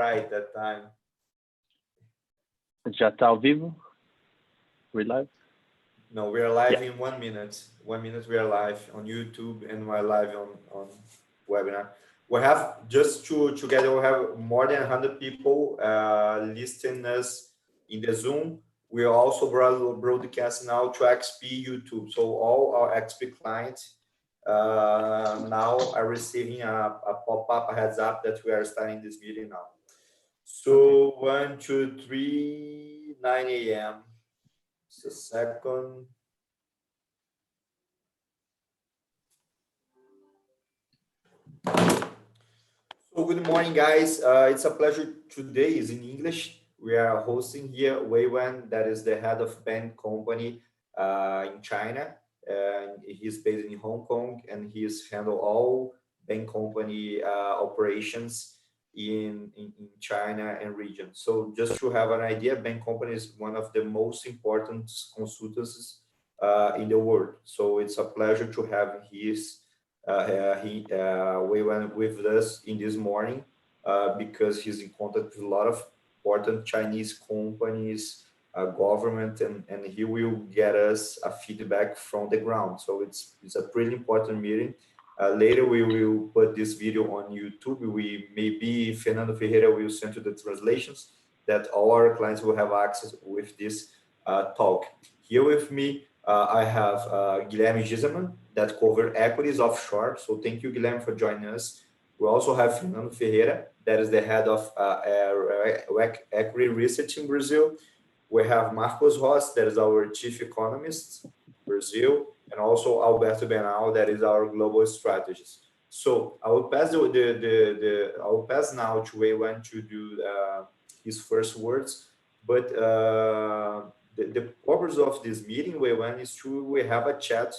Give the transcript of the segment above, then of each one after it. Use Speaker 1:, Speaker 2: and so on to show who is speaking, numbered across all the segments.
Speaker 1: right that time.
Speaker 2: Já está ao vivo? We're live?
Speaker 1: No, we are live in 1 minute. 1 minute we are live on YouTube and we're live on webinar. We have just together, we have more than 100 people listening us in the Zoom. We are also broadcasting now to XP YouTube. So all our XP clients now are receiving a pop-up, a heads up that we are starting this meeting now. So 1, 2, 3, 9 a.m. Just a second. So good morning, guys. It's a pleasure. Today is in English. We are hosting here Weiwen, that is the head of Bain company in China. He's based in Hong Kong, and he's handle all Bain company operations in China and region. So just to have an idea, Bain company is one of the most important consultancies in the world. So it's a pleasure to have Weiwen with us in this morning because he's in contact with a lot of important Chinese companies, government, and he will get us a feedback from the ground. So it's a pretty important meeting. Later we will put this video on YouTube. Maybe Fernando Ferreira will send you the translations that all our clients will have access with this talk. Here with me, I have Guilherme Giseman that covered equities offshore. So thank you, Guilherme, for joining us. We also have Fernando Ferreira, that is the head of equity research in Brazil. We have Marcos Ross, that is our chief economist, Brazil, and also Alberto Benal, that is our global strategist. So I will pass I will pass now to Weiwen to do his first words. But the purpose of this meeting, Weiwen, is we have a chat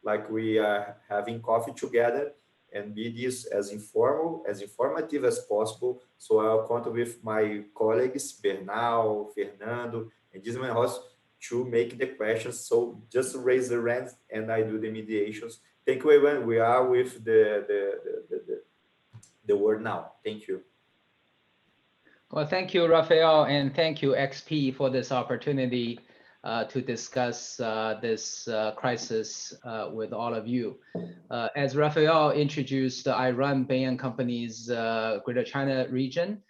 Speaker 1: like we are having coffee together and be this as informative as possible. So I'll contact with my colleagues, Bernal, Fernando, and Gisman Ross to make the questions. So just raise the hands and I do the mediations. Thank you, Weiwen. We are with the word now. Thank you.
Speaker 3: Well, thank you, Rafael, and thank you, XP, for this opportunity to discuss this crisis with all of you. As Rafael introduced, I run Bain Company's Greater China region,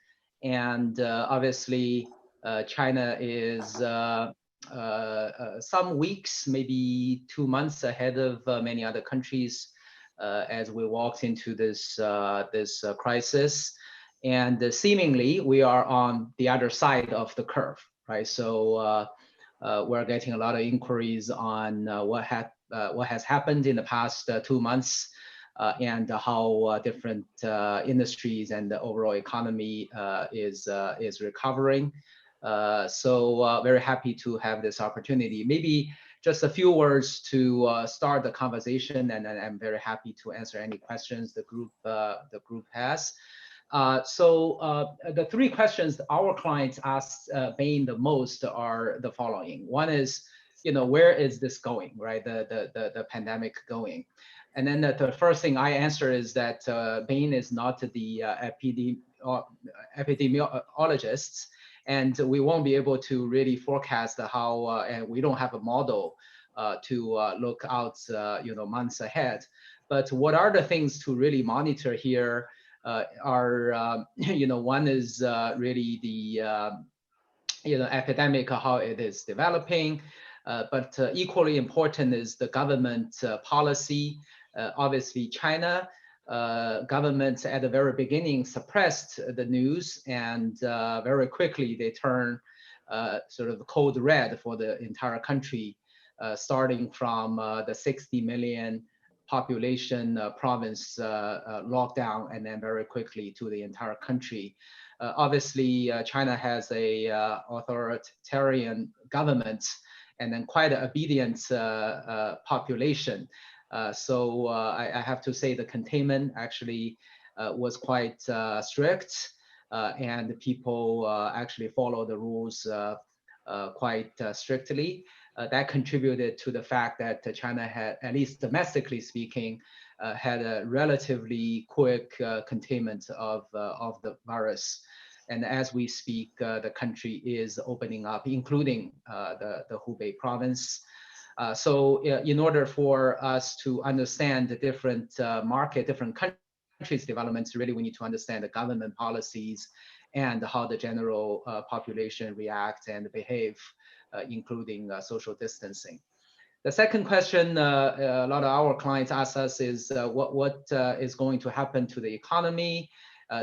Speaker 3: and obviously China is some weeks, maybe 2 months ahead of many other countries as we walked into this crisis. And seemingly we are on the other side of the curve, right? So we're getting a lot of inquiries on what has happened in the past 2 months and how different industries and the overall economy is recovering. So very happy to have this opportunity. Maybe just a few words to start the conversation, and I'm very happy to answer any questions the group has. So the 3 questions our clients ask Bain the most are the following. One is, where is this going, right? The pandemic going? And then the first thing I answer is that Bain is not the epidemiologists, and we won't be able to really forecast how, and we don't have a model to look out, months ahead. But what are the things to really monitor here? One is really the epidemic, how it is developing, but equally important is the government policy. Obviously, China government at the very beginning suppressed the news, and very quickly they turned sort of code red for the entire country, starting from the 60 million population province lockdown, and then very quickly to the entire country. Obviously, China has a authoritarian government and then quite an obedient population. So I have to say the containment actually was quite strict, and people actually follow the rules quite strictly. That contributed to the fact that China had, at least domestically speaking, had a relatively quick containment of the virus. And as we speak, the country is opening up, including the Hubei province. So in order for us to understand the different different countries' developments, really we need to understand the government policies and how the general population react and behave, including social distancing. The second question a lot of our clients ask us is what is going to happen to the economy,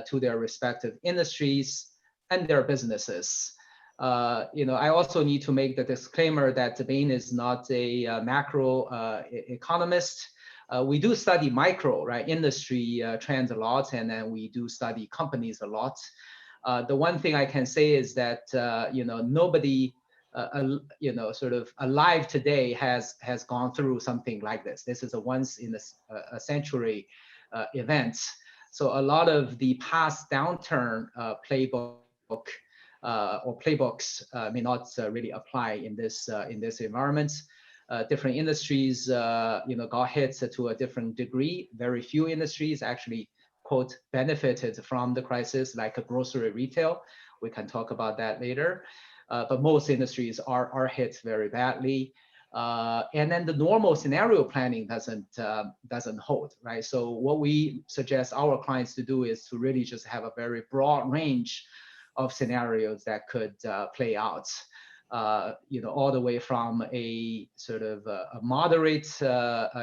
Speaker 3: to their respective industries and their businesses. I also need to make the disclaimer that Bain is not a macro economist. We do study micro, right, industry trends a lot, and then we do study companies a lot. The one thing I can say is that nobody sort of alive today has gone through something like this. This is a once in a century event. So a lot of the past downturn playbook or playbooks may not really apply in this environment. Different industries, got hit to a different degree. Very few industries actually, quote, benefited from the crisis, like a grocery retail. We can talk about that later. But most industries are hit very badly. And then the normal scenario planning doesn't hold, right? So what we suggest our clients to do is to really just have a very broad range of scenarios that could play out, all the way from a sort of a moderate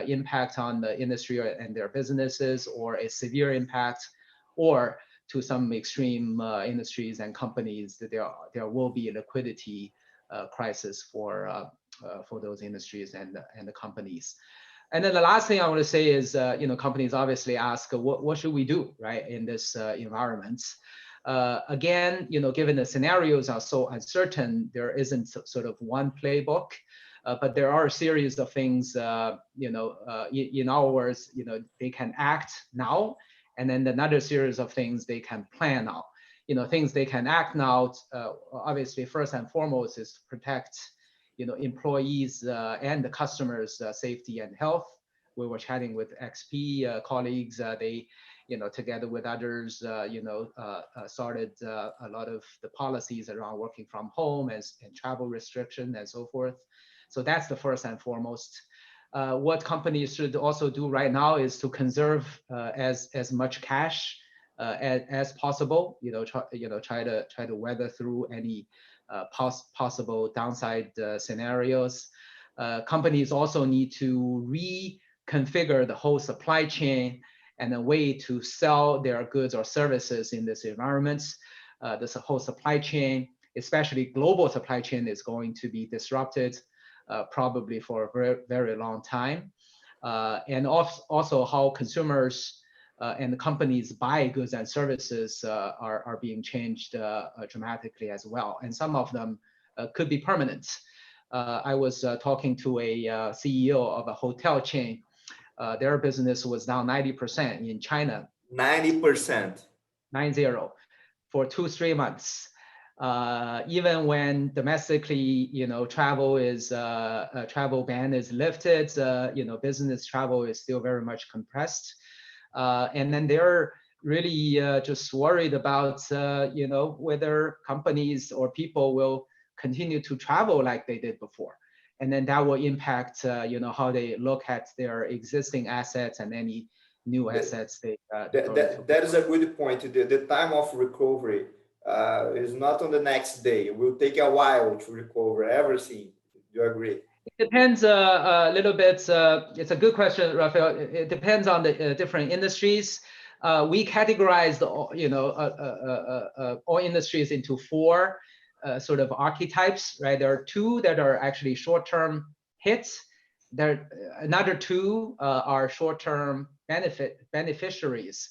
Speaker 3: impact on the industry and their businesses, or a severe impact, or to some extreme industries and companies that there will be a liquidity crisis for those industries and the companies. And then the last thing I want to say is, companies obviously ask, what should we do, right, in this environment? Again, given the scenarios are so uncertain, there isn't sort of one playbook, but there are a series of things, in our words, they can act now, and then another series of things they can plan now. Things they can act now, obviously, first and foremost is to protect, employees and the customers' safety and health. We were chatting with XP colleagues. They, together with others, started a lot of the policies around working from home and travel restriction and so forth. So that's the first and foremost. What companies should also do right now is to conserve as much cash as possible. Try to weather through any possible downside scenarios. Companies also need to reconfigure the whole supply chain and a way to sell their goods or services in this environment. This whole supply chain, especially global supply chain, is going to be disrupted probably for a very, very long time. And also how consumers and companies buy goods and services are being changed dramatically as well. And some of them could be permanent. I was talking to a CEO of a hotel chain. Their business was down 90% in China.
Speaker 1: 90%.
Speaker 3: 90 for 2 straight months. Even when domestically, travel ban is lifted, business travel is still very much compressed. And then they're really just worried about, whether companies or people will continue to travel like they did before. And then that will impact, how they look at their existing assets and any new assets
Speaker 1: that is a good point. The time of recovery is not on the next day. It will take a while to recover everything. Do you agree?
Speaker 3: It depends a little bit. It's a good question, Rafael. It depends on the different industries. We categorize all industries into 4 sort of archetypes, right? There are 2 that are actually short-term hits. Another 2 are short-term beneficiaries.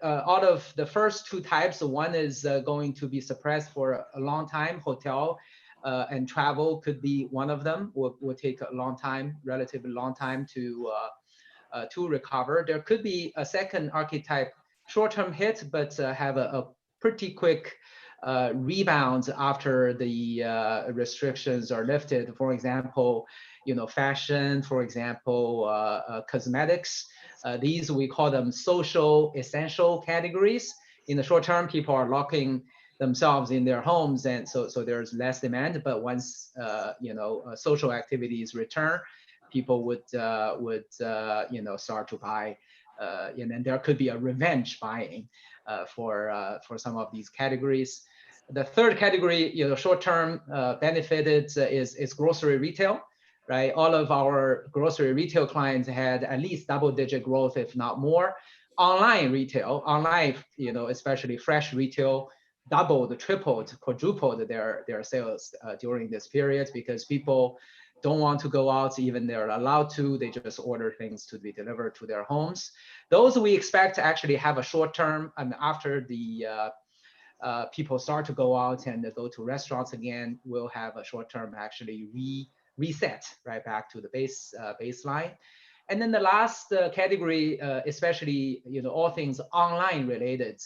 Speaker 3: Out of the first 2 types, one is going to be suppressed for a long time. Hotel and travel could be one of them. Will take a long time, relatively long time to recover. There could be a second archetype, short-term hit, but have a pretty quick rebound after the restrictions are lifted. For example, fashion, for example, cosmetics. These we call them social essential categories. In the short term, people are locking themselves in their homes, and so there's less demand. But once social activities return, people would start to buy, and then there could be a revenge buying for some of these categories. The third category, short-term benefited is grocery retail, right? All of our grocery retail clients had at least double-digit growth, if not more. Online retail, especially fresh retail, doubled, tripled, quadrupled their sales during this period, because people don't want to go out, even they're allowed to. They just order things to be delivered to their homes. Those we expect to actually have a short term, and after the people start to go out and go to restaurants again, we'll have a short term actually reset right back to the baseline. And then the last category, especially all things online related,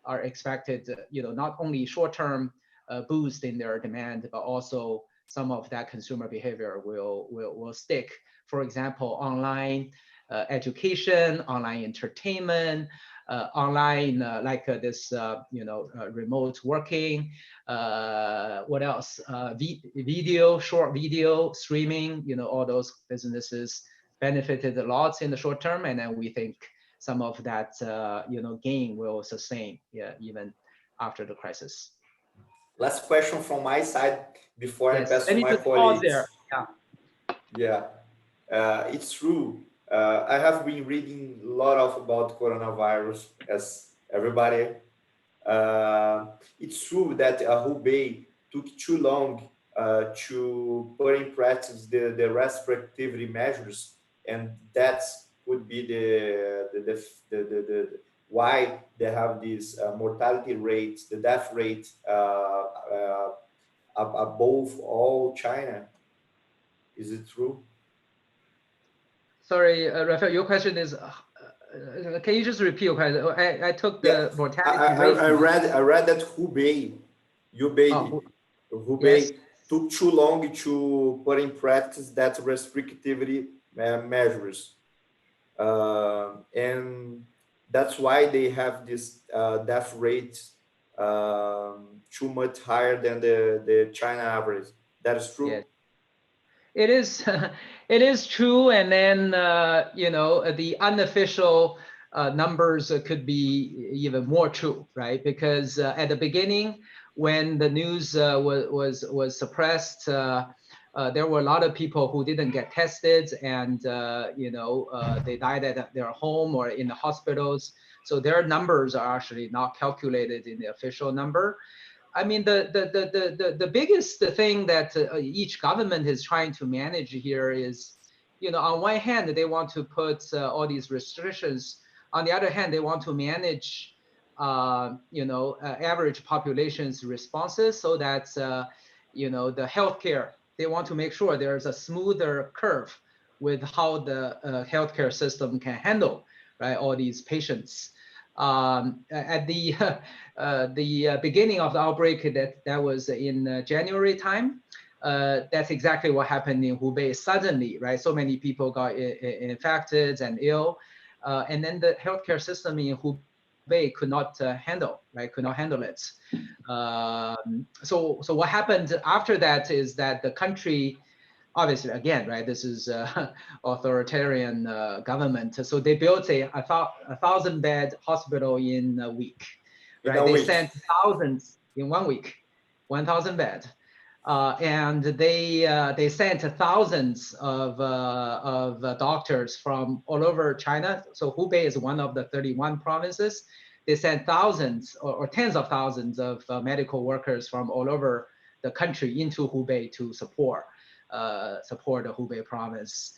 Speaker 3: are expected not only short term boost in their demand, but also some of that consumer behavior will stick. For example, online education, online entertainment, online this remote working. What else? Video, short video streaming. All those businesses benefited a lot in the short term, and then we think some of that gain will sustain, even after the crisis.
Speaker 1: Last question from my side before I pass
Speaker 3: Let
Speaker 1: to
Speaker 3: me
Speaker 1: my
Speaker 3: just pause there.
Speaker 1: colleagues. It's true. I have been reading a lot about coronavirus, as everybody. It's true that Hubei took too long to put in practice the restrictive measures, and that would be the why they have this mortality rate, the death rate above all China. Is it true?
Speaker 3: Sorry, Rafael, your question is, can you just repeat your question? I took the mortality rate.
Speaker 1: I read that Hubei
Speaker 3: Yes.
Speaker 1: took too long to put in practice that restrictivity measures, and that's why they have this death rate too much higher than the China average. That is true.
Speaker 3: Yes. It is, it is true, and then the unofficial numbers could be even more true, right? Because at the beginning, when the news was suppressed, there were a lot of people who didn't get tested, and they died at their home or in the hospitals. So their numbers are actually not calculated in the official number. I mean, the biggest thing that each government is trying to manage here is, on one hand, they want to put all these restrictions. On the other hand, they want to manage, average population's responses, so that, the healthcare, they want to make sure there's a smoother curve with how the healthcare system can handle, right, all these patients. At the beginning of the outbreak, that was in January time. That's exactly what happened in Hubei. Suddenly, right, so many people got infected and ill, and then the healthcare system in Hubei could not handle it. So what happened after that is that the country, obviously, again, right, this is authoritarian government. So they built a 1,000-bed hospital in a week, right? They sent thousands in 1 week, 1,000 bed, and they sent thousands of doctors from all over China. So Hubei is one of the 31 provinces. They sent thousands or tens of thousands of medical workers from all over the country into Hubei to support the Hubei province.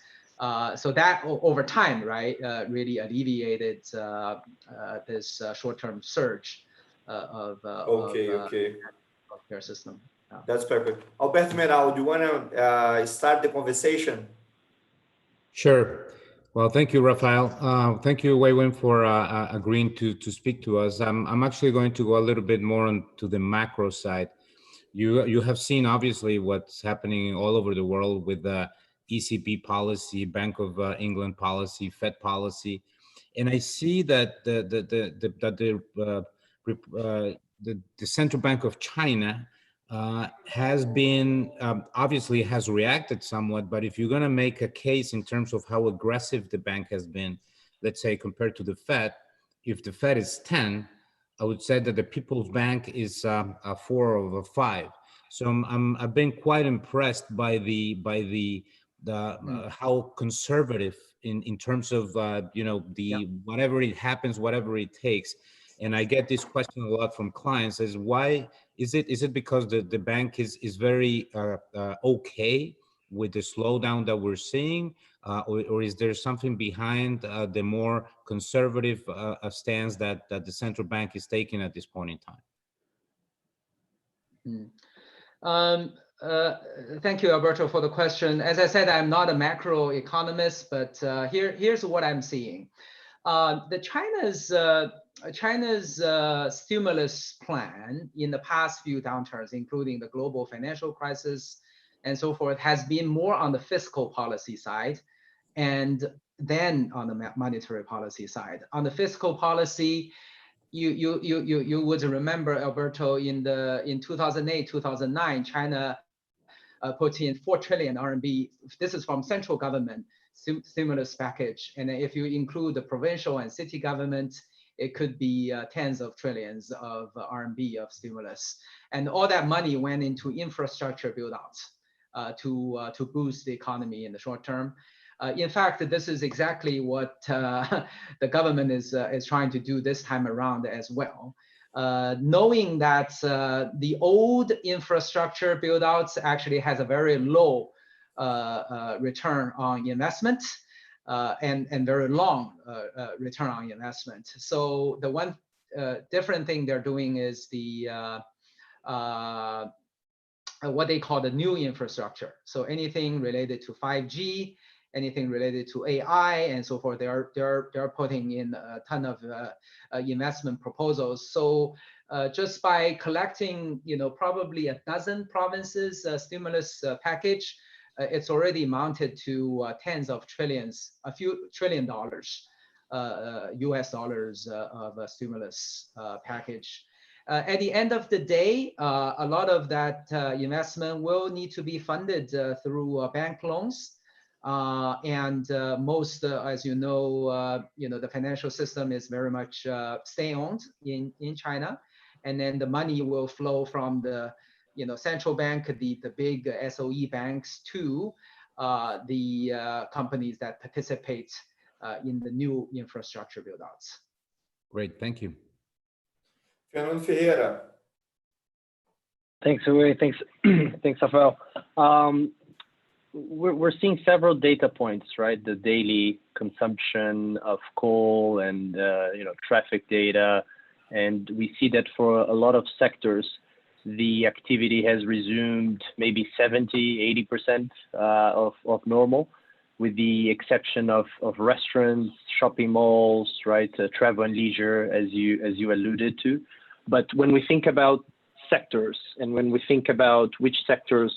Speaker 3: So that over time, right, really alleviated this short-term surge of healthcare system.
Speaker 1: That's perfect. Alberto Meral, do you want to start the conversation?
Speaker 4: Sure. Well, thank you, Rafael. Thank you, Weiwen, for agreeing to speak to us. I'm actually going to go a little bit more onto the macro side. You have seen, obviously, what's happening all over the world with the ECB policy, Bank of England policy, Fed policy, and I see that the Central Bank of China has been, obviously has reacted somewhat, but if you're going to make a case in terms of how aggressive the bank has been, let's say compared to the Fed, if the Fed is 10, I would say that the People's Bank is a 4 over 5. So I've been quite impressed by the how conservative in terms of whatever it happens, whatever it takes. And I get this question a lot from clients: is why is it because the bank is very okay with the slowdown that we're seeing, or is there something behind the more conservative stance that the central bank is taking at this point in time?
Speaker 3: Thank you, Alberto, for the question. As I said, I'm not a macro economist, but here's what I'm seeing. China's stimulus plan in the past few downturns, including the global financial crisis and so forth, has been more on the fiscal policy side and then on the monetary policy side. On the fiscal policy, you would remember, Alberto, in 2008, 2009, China put in 4 trillion RMB. This is from central government stimulus package. And if you include the provincial and city government, it could be tens of trillions of RMB of stimulus. And all that money went into infrastructure build-outs to boost the economy in the short term. In fact, this is exactly what the government is trying to do this time around as well. Knowing that the old infrastructure build-outs actually has a very low return on investment and very long return on investment. So the one different thing they're doing is the what they call the new infrastructure. So anything related to 5G, anything related to AI and so forth, they're putting in a ton of investment proposals. So just by collecting, probably a dozen provinces stimulus package, it's already amounted to tens of trillions, a few $1 trillion US dollars of a stimulus package. At the end of the day, a lot of that investment will need to be funded through bank loans. And most, as you know, the financial system is very much state-owned in China, and then the money will flow from the central bank, the big SOE banks, to the companies that participate in the new infrastructure build-outs.
Speaker 4: Great, thank you.
Speaker 1: Fernando Ferreira.
Speaker 2: Thanks, Weiwen. Thanks, Rafael. We're seeing several data points, right? The daily consumption of coal and traffic data, and we see that for a lot of sectors, the activity has resumed maybe 70, 80% of normal, with the exception of restaurants, shopping malls, right? Travel and leisure, as you alluded to. But when we think about sectors, and when we think about which sectors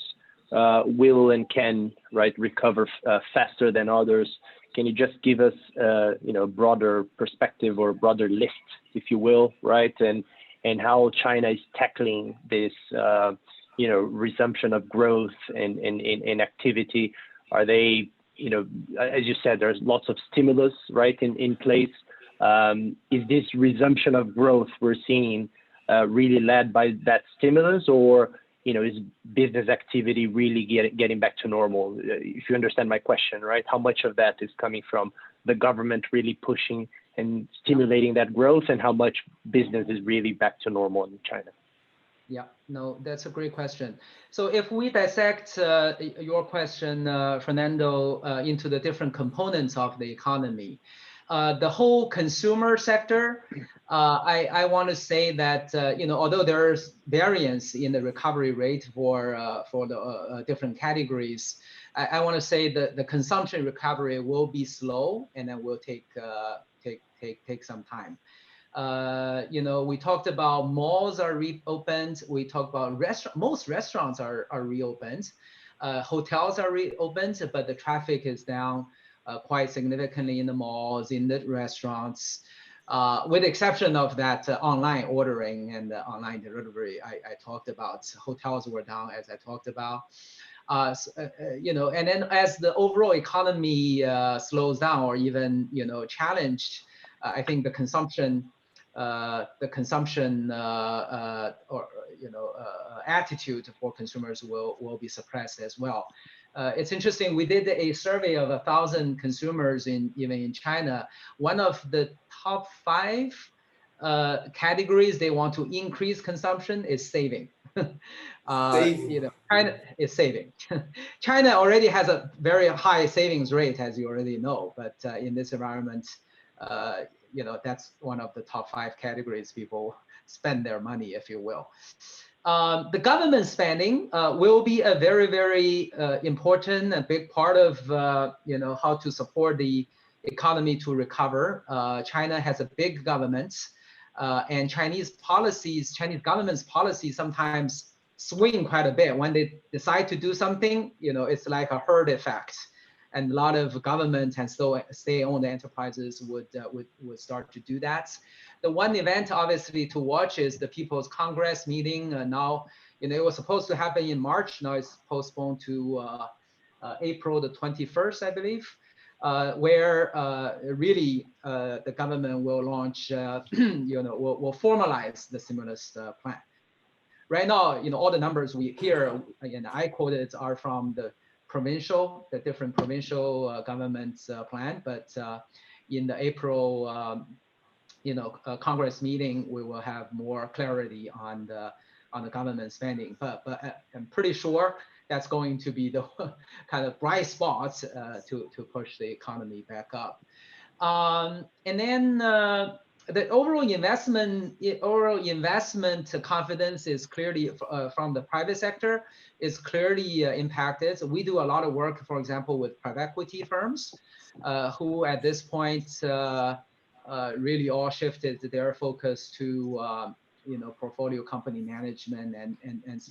Speaker 2: will and can recover faster than others, can you just give us a broader perspective or a broader list, if you will, right? And how China is tackling this resumption of growth and activity? Are they, as you said, there's lots of stimulus right in place. Is this resumption of growth we're seeing really led by that stimulus, or is business activity really getting back to normal? If you understand my question, right? How much of that is coming from the government really pushing and stimulating that growth, and how much business is really back to normal in China?
Speaker 3: Yeah, no, that's a great question. So if we dissect your question, Fernando, into the different components of the economy, the whole consumer sector, I want to say that although there's variance in the recovery rate for the different categories, I want to say that the consumption recovery will be slow, and then will take some time. We talked about malls are reopened. We talked about most restaurants are reopened. Hotels are reopened, but the traffic is down quite significantly in the malls, in the restaurants. with the exception of that online ordering and online delivery I talked about. Hotels were down, as I talked about. You know, and then as the overall economy slows down or even, you know, challenged, I think the consumption or you know attitude for consumers will be suppressed as well. It's interesting. We did a survey of 1,000 consumers even in China. One of the top 5 categories they want to increase consumption is saving. You know, China is saving. China already has a very high savings rate, as you already know. But in this environment, you know, that's one of the top 5 categories people spend their money, if you will. The government spending will be a very, very important and big part of you know, how to support the economy to recover. China has a big government, and Chinese government's policies sometimes swing quite a bit. When they decide to do something, you know, it's like a herd effect. And a lot of government and state-owned enterprises would start to do that. The one event, obviously, to watch is the People's Congress meeting. Now, you know, it was supposed to happen in March. Now it's postponed to April the 21st, I believe, where really the government will launch, you know, will formalize the stimulus plan. Right now, you know, all the numbers we hear, and I quoted, are from the different provincial government's plan. But in the April, you know, Congress meeting, we will have more clarity on the government spending. But I'm pretty sure that's going to be the kind of bright spots to push the economy back up. And then the overall investment confidence is clearly from the private sector is clearly impacted. We do a lot of work, for example, with private equity firms who at this point really all shifted their focus to you know, portfolio company management, and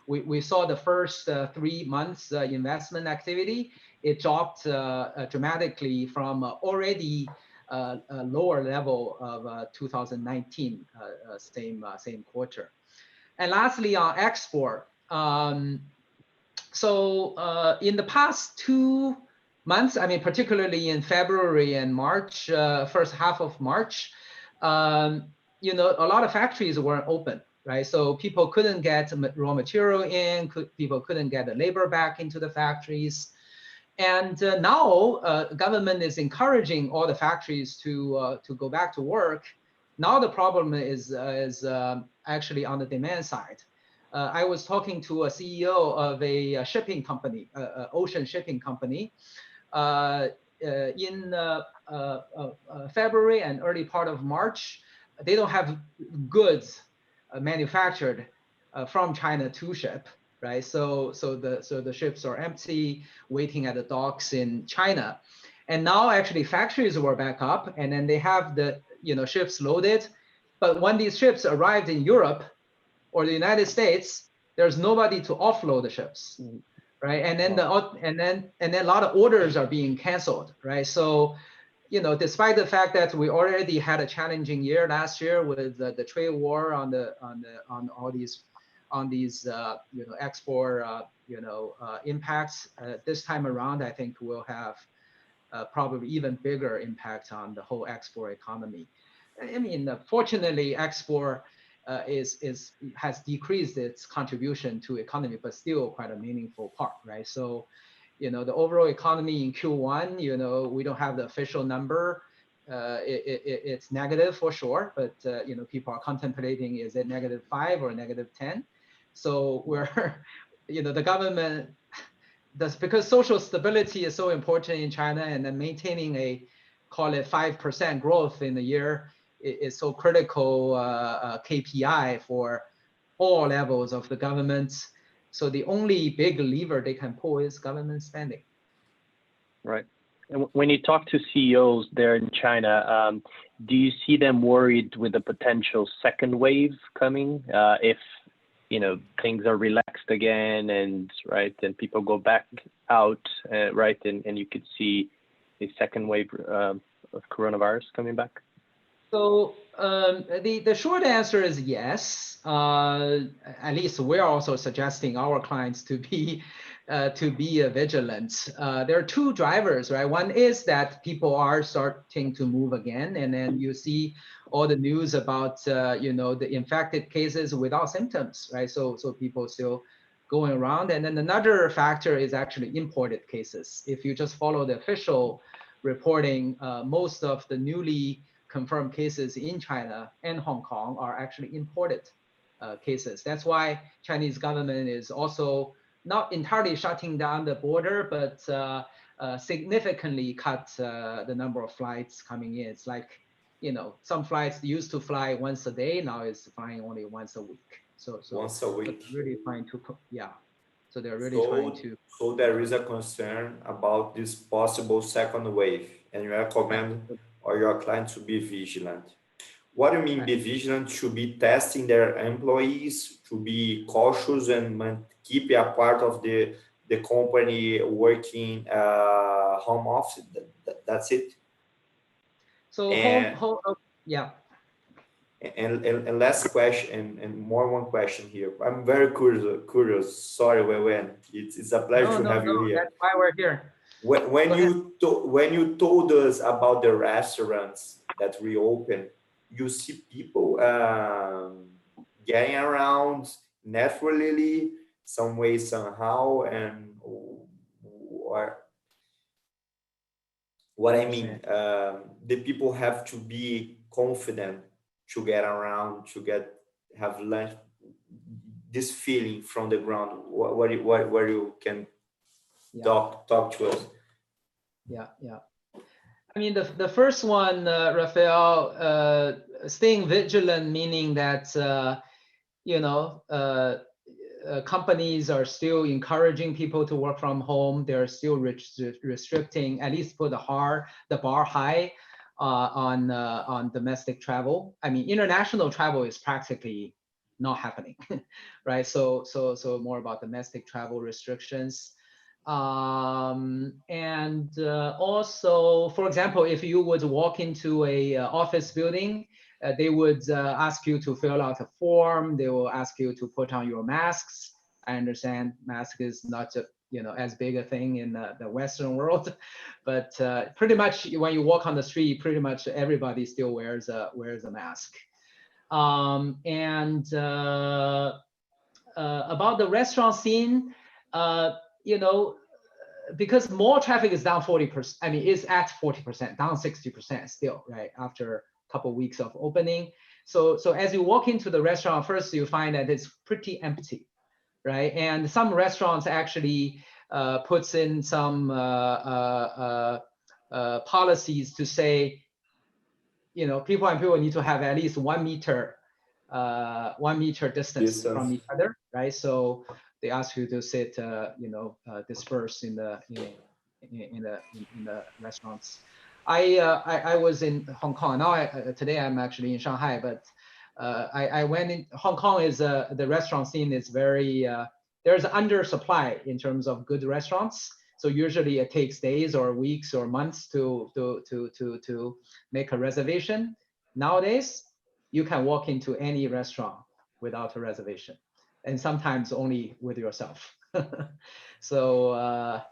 Speaker 3: we saw the first 3 months investment activity. It dropped dramatically from already a lower level of 2019 same quarter. And lastly, on export. So in the past 2 months, I mean, particularly in February and March, first half of March, you know, a lot of factories weren't open, right? So people couldn't get raw material in, people couldn't get the labor back into the factories. And now government is encouraging all the factories to go back to work. Now the problem is actually on the demand side. I was talking to a CEO of a shipping company, ocean shipping company, in February and early part of March. They don't have goods manufactured from China to ship, right? So the ships are empty, waiting at the docks in China. And now actually factories were back up, and then they have the, you know, ships loaded. But when these ships arrived in Europe or the United States, there's nobody to offload the ships, right? And then a lot of orders are being canceled, right? So, you know, despite the fact that we already had a challenging year last year with the trade war on all these you know, export you know, impacts, this time around I think we'll have probably even bigger impact on the whole export economy. I mean, fortunately, export has decreased its contribution to economy, but still quite a meaningful part, right? So, you know, the overall economy in Q1, you know, we don't have the official number. It's negative for sure, but you know, people are contemplating, is it -5 or -10? So we're, you know, the government, because social stability is so important in China, and then maintaining a, call it 5% growth in the year is so critical KPI for all levels of the government. So the only big lever they can pull is government spending.
Speaker 2: Right. And when you talk to CEOs there in China, do you see them worried with the potential second wave coming if, you know, things are relaxed again and people go back out, and you could see a second wave of coronavirus coming back?
Speaker 3: So the short answer is yes. At least we're also suggesting our clients to be vigilant. There are two drivers, right? One is that people are starting to move again, and then you see all the news about the infected cases without symptoms, right? So people still going around, and then another factor is actually imported cases. If you just follow the official reporting, most of the newly confirmed cases in China and Hong Kong are actually imported cases. That's why Chinese government is also not entirely shutting down the border, but significantly cut the number of flights coming in. It's like, some flights used to fly once a day, now it's flying only once a week. So
Speaker 1: Once a week.
Speaker 3: they're really trying to, yeah. So they're really
Speaker 1: So,
Speaker 3: trying to.
Speaker 1: so there is a concern about this possible second wave, and you recommend or your clients to be vigilant. What do you mean be vigilant? To be testing their employees, to be cautious and keep a part of the company working home office. That's it.
Speaker 3: So
Speaker 1: And
Speaker 3: yeah.
Speaker 1: and last question and more one question here. I'm very curious. Sorry, Weiwen. It's a pleasure to have you here.
Speaker 3: That's why we're here.
Speaker 1: When you told us about the restaurants that reopen, you see people getting around naturally, some way, somehow, and what I mean, the people have to be confident to get around, to have lunch. This feeling from the ground, where you can talk to us.
Speaker 3: Yeah. I mean, the first one, Raphael, staying vigilant, meaning that companies are still encouraging people to work from home. They're still restricting, at least put the bar high on domestic travel. I mean, international travel is practically not happening, right? So more about domestic travel restrictions. And also, for example, if you would walk into a office building, they would ask you to fill out a form. They will ask you to put on your masks. I understand mask is not as big a thing in the Western world, but pretty much when you walk on the street, pretty much everybody still wears a mask. And about the restaurant scene, because mall traffic is down 40%, I mean, it's at 40%, down 60% still, right? After a couple of weeks of opening. So as you walk into the restaurant, first you find that it's pretty empty, right? And some restaurants actually puts in some policies to say, people need to have at least 1 meter distance from each other, right? So they ask you to sit, disperse in the restaurants. I was in Hong Kong. Now today I'm actually in Shanghai, but I went in Hong Kong. Is the restaurant scene is very there's undersupply in terms of good restaurants. So usually it takes days or weeks or months to make a reservation. Nowadays, you can walk into any restaurant without a reservation, and sometimes only with yourself. So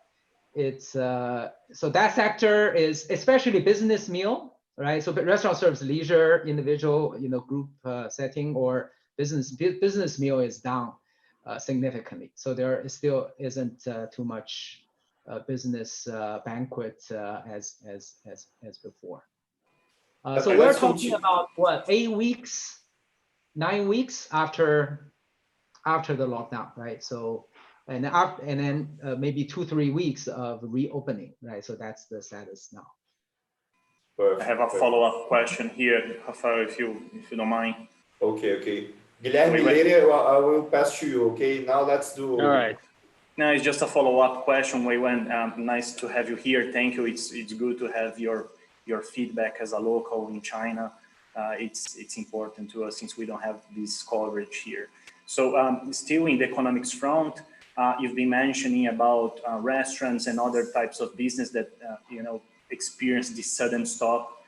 Speaker 3: it's so that sector is especially business meal, right? So restaurant serves leisure, individual, group setting, or business meal is down significantly. So there still isn't too much business banquet as before. So we're talking about what, 8 weeks, 9 weeks after the lockdown, right? So and then maybe 2-3 weeks of reopening, right? So that's the status now.
Speaker 5: Perfect. I have a follow-up question here, Rafael, if you don't mind.
Speaker 1: Okay. Guilherme, later I will pass to you. Okay, now let's do.
Speaker 2: All right.
Speaker 5: No, it's just a follow-up question, Weiwen. Nice to have you here. Thank you. It's good to have your feedback as a local in China. It's important to us since we don't have this coverage here. So still in the economics front, you've been mentioning about restaurants and other types of business that experience this sudden stop.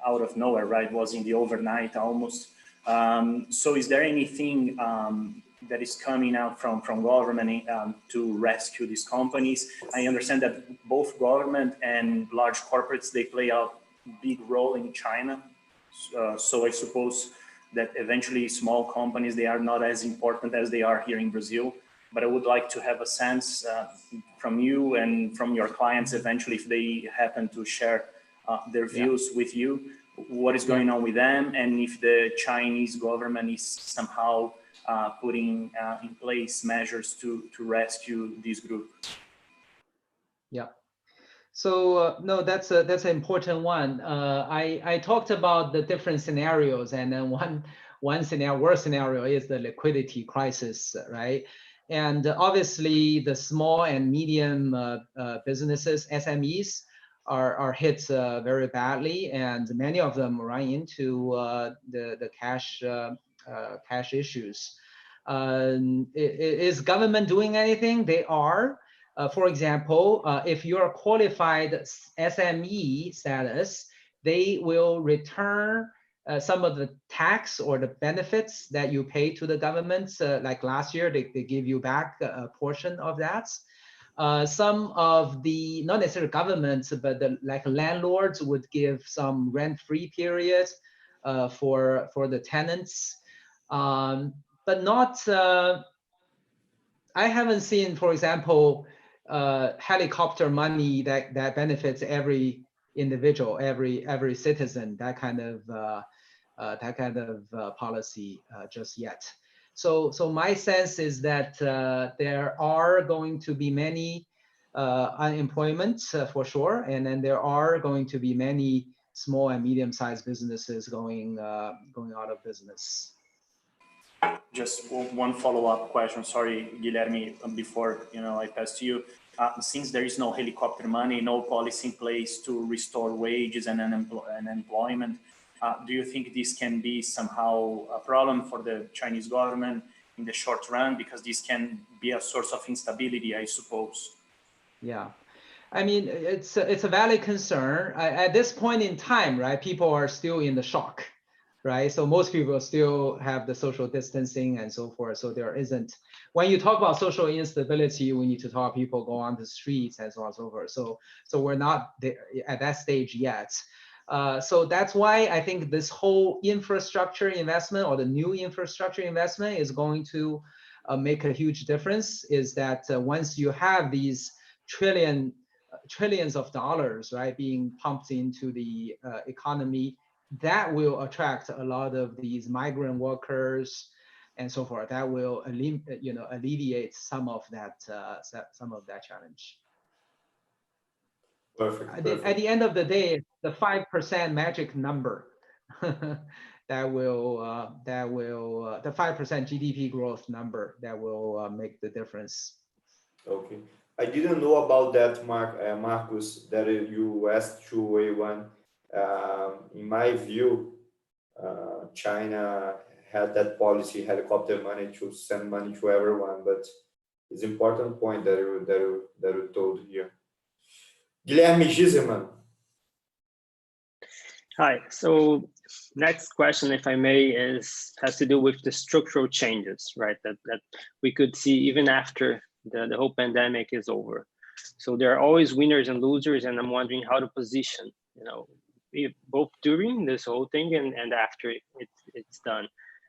Speaker 5: out of nowhere, right? It was in the overnight almost. So is there anything that is coming out from government to rescue these companies? I understand that both government and large corporates, they play a big role in China. So I suppose that eventually small companies, they are not as important as they are here in Brazil. But I would like to have a sense from you and from your clients eventually, if they happen to share their views with you, what is going on with them, and if the Chinese government is somehow putting in place measures to rescue this group.
Speaker 3: Yeah. So no, that's an important one. I talked about the different scenarios, and then one scenario, worst scenario, is the liquidity crisis, right? And obviously, the small and medium businesses, SMEs, are hit very badly, and many of them run into the cash issues. Is government doing anything? They are. For example, if you're qualified SME status, they will return some of the tax or the benefits that you pay to the government. Like last year, they give you back a portion of that. Some of the, not necessarily governments, but like landlords would give some rent-free periods for the tenants, but not. I haven't seen, for example, helicopter money that benefits every individual, every citizen. That kind of policy just yet. So my sense is that there are going to be many unemployment for sure, and then there are going to be many small and medium-sized businesses going out of business.
Speaker 5: Just one follow-up question. Sorry, Guilherme, before I pass to you. Since there is no helicopter money, no policy in place to restore wages and unemployment, do you think this can be somehow a problem for the Chinese government in the short run? Because this can be a source of instability, I suppose.
Speaker 3: Yeah, I mean, it's a valid concern. At this point in time, right, people are still in the shock, right? So most people still have the social distancing and so forth. So there isn't, when you talk about social instability, we need to talk people go on the streets and so on and so forth. So we're not there at that stage yet. So that's why I think this whole infrastructure investment, or the new infrastructure investment, is going to make a huge difference. Is that once you have these trillions of dollars, right, being pumped into the economy, that will attract a lot of these migrant workers and so forth. That will alleviate some of that challenge.
Speaker 1: Perfect.
Speaker 3: At the end of the day, the 5% magic number that will the 5% GDP growth number that will make the difference.
Speaker 1: Okay, I didn't know about that, Marcus, that you asked to Weiwen. In my view, China had that policy, helicopter money, to send money to everyone, but it's an important point that you told here. Guilherme Giseman.
Speaker 6: Hi. So next question, if I may, has to do with the structural changes, right? That we could see even after the whole pandemic is over. So there are always winners and losers, and I'm wondering how to position, both during this whole thing and after it's done.